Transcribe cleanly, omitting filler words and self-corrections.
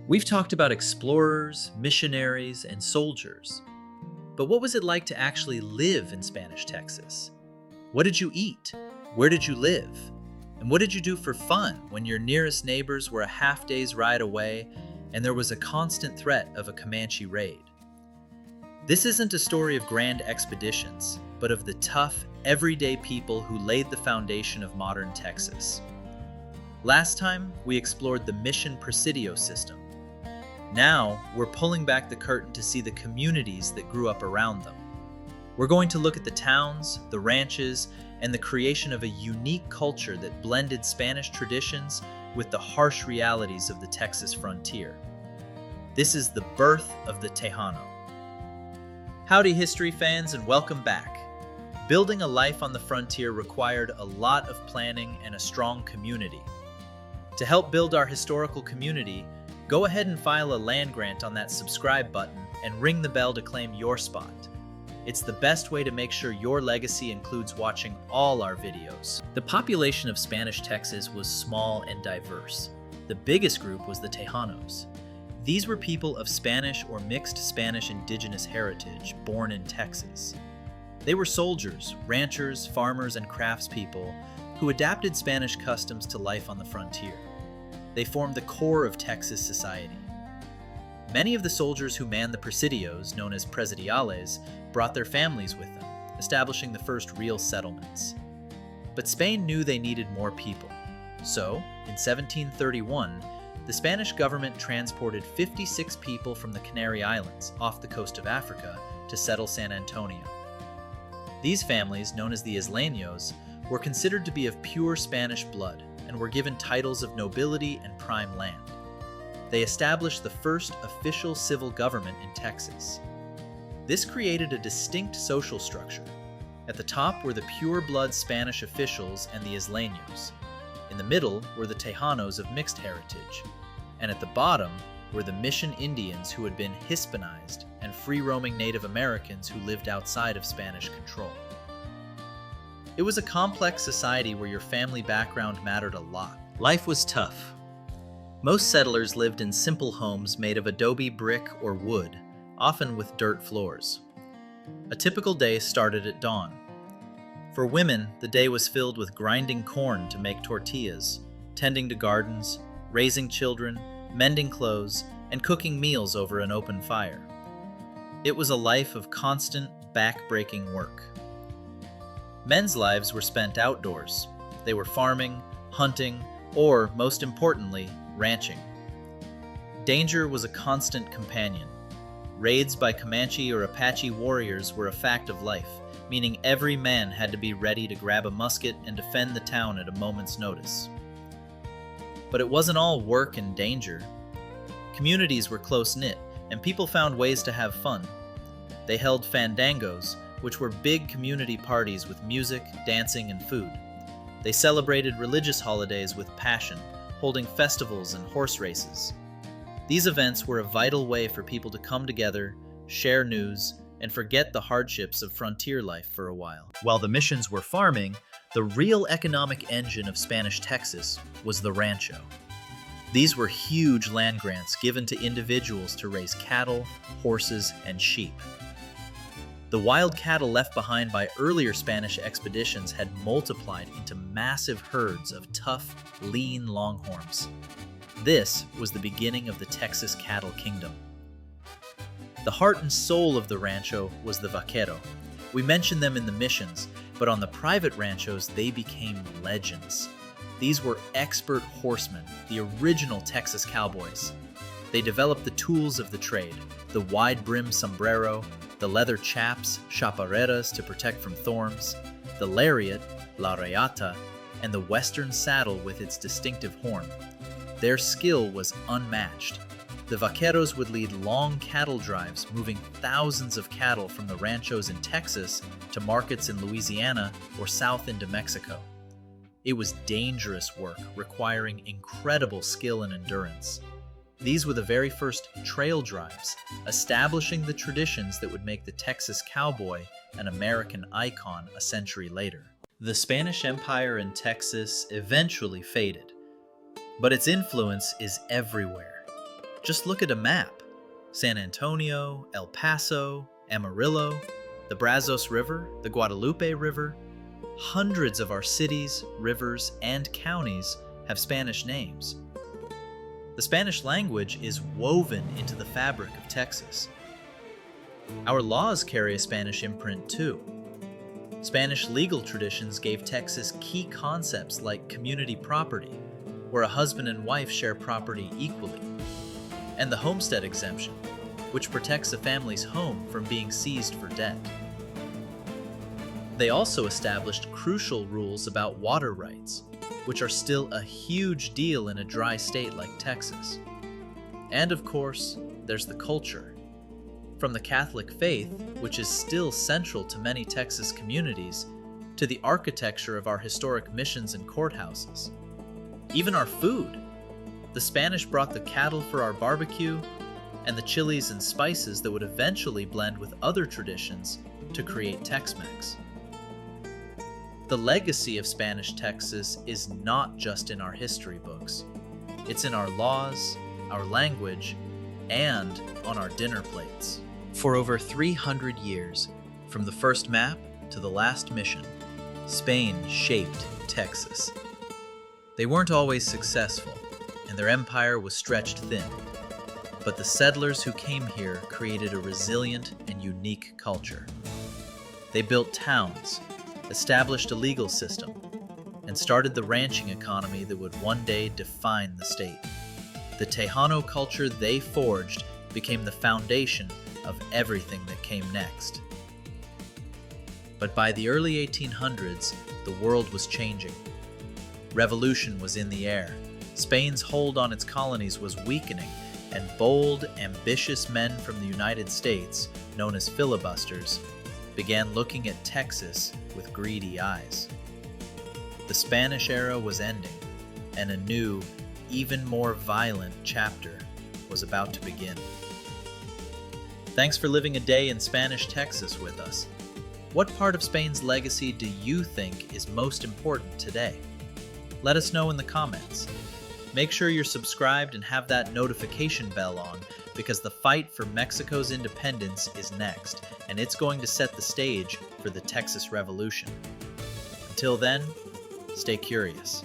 We've talked about explorers, missionaries, and soldiers. But what was it like to actually live in Spanish Texas? What did you eat? Where did you live? And what did you do for fun when your nearest neighbors were a half day's ride away and there was a constant threat of a Comanche raid? This isn't a story of grand expeditions, but of the tough, everyday people who laid the foundation of modern Texas. Last time, we explored the Mission Presidio system. Now, we're pulling back the curtain to see the communities that grew up around them. We're going to look at the towns, the ranches, and the creation of a unique culture that blended Spanish traditions with the harsh realities of the Texas frontier. This is the birth of the Tejano. Howdy, history fans, and welcome back. Building a life on the frontier required a lot of planning and a strong community. To help build our historical community, go ahead and file a land grant on that subscribe button and ring the bell to claim your spot. It's the best way to make sure your legacy includes watching all our videos. The population of Spanish Texas was small and diverse. The biggest group was the Tejanos. These were people of Spanish or mixed Spanish indigenous heritage born in Texas. They were soldiers, ranchers, farmers, and craftspeople who adapted Spanish customs to life on the frontier. They formed the core of Texas society. Many of the soldiers who manned the presidios, known as presidiales, brought their families with them, establishing the first real settlements. But Spain knew they needed more people. So, in 1731, the Spanish government transported 56 people from the Canary Islands, off the coast of Africa, to settle San Antonio. These families, known as the Isleños, were considered to be of pure Spanish blood and were given titles of nobility and prime land. They established the first official civil government in Texas. This created a distinct social structure. At the top were the pure-blood Spanish officials and the Isleños. In the middle were the Tejanos of mixed heritage. And at the bottom were the Mission Indians who had been Hispanized and free-roaming Native Americans who lived outside of Spanish control. It was a complex society where your family background mattered a lot. Life was tough. Most settlers lived in simple homes made of adobe brick or wood, often with dirt floors. A typical day started at dawn. For women, the day was filled with grinding corn to make tortillas, tending to gardens, raising children, mending clothes, and cooking meals over an open fire. It was a life of constant, back-breaking work. Men's lives were spent outdoors. They were farming, hunting, or, most importantly, ranching. Danger was a constant companion. Raids by Comanche or Apache warriors were a fact of life, meaning every man had to be ready to grab a musket and defend the town at a moment's notice. But it wasn't all work and danger. Communities were close-knit, and people found ways to have fun. They held fandangos, which were big community parties with music, dancing, and food. They celebrated religious holidays with passion, holding festivals and horse races. These events were a vital way for people to come together, share news, and forget the hardships of frontier life for a while. While the missions were farming, the real economic engine of Spanish Texas was the Rancho. These were huge land grants given to individuals to raise cattle, horses, and sheep. The wild cattle left behind by earlier Spanish expeditions had multiplied into massive herds of tough, lean longhorns. This was the beginning of the Texas cattle kingdom. The heart and soul of the rancho was the vaquero. We mentioned them in the missions, but on the private ranchos, they became legends. These were expert horsemen, the original Texas cowboys. They developed the tools of the trade, the wide-brimmed sombrero, the leather chaps, chaparreras to protect from thorns, the lariat, la reata, and the western saddle with its distinctive horn. Their skill was unmatched. The vaqueros would lead long cattle drives, moving thousands of cattle from the ranchos in Texas to markets in Louisiana or south into Mexico. It was dangerous work, requiring incredible skill and endurance. These were the very first trail drives, establishing the traditions that would make the Texas cowboy an American icon a century later. The Spanish Empire in Texas eventually faded, but its influence is everywhere. Just look at a map. San Antonio, El Paso, Amarillo, the Brazos River, the Guadalupe River. Hundreds of our cities, rivers, and counties have Spanish names. The Spanish language is woven into the fabric of Texas. Our laws carry a Spanish imprint too. Spanish legal traditions gave Texas key concepts like community property, where a husband and wife share property equally, and the homestead exemption, which protects a family's home from being seized for debt. They also established crucial rules about water rights, which are still a huge deal in a dry state like Texas. And of course, there's the culture. From the Catholic faith, which is still central to many Texas communities, to the architecture of our historic missions and courthouses. Even our food. The Spanish brought the cattle for our barbecue and the chilies and spices that would eventually blend with other traditions to create Tex-Mex. The legacy of Spanish Texas is not just in our history books. It's in our laws, our language, and on our dinner plates. For over 300 years, from the first map to the last mission, Spain shaped Texas. They weren't always successful, and their empire was stretched thin. But the settlers who came here created a resilient and unique culture. They built towns, established a legal system, and started the ranching economy that would one day define the state. The Tejano culture they forged became the foundation of everything that came next. But by the early 1800s, the world was changing. Revolution was in the air. Spain's hold on its colonies was weakening, and bold, ambitious men from the United States, known as filibusters, began looking at Texas with greedy eyes. The Spanish era was ending, and a new, even more violent chapter was about to begin. Thanks for living a day in Spanish Texas with us. What part of Spain's legacy do you think is most important today? Let us know in the comments. Make sure you're subscribed and have that notification bell on, because the fight for Mexico's independence is next, and it's going to set the stage for the Texas Revolution. Until then, stay curious.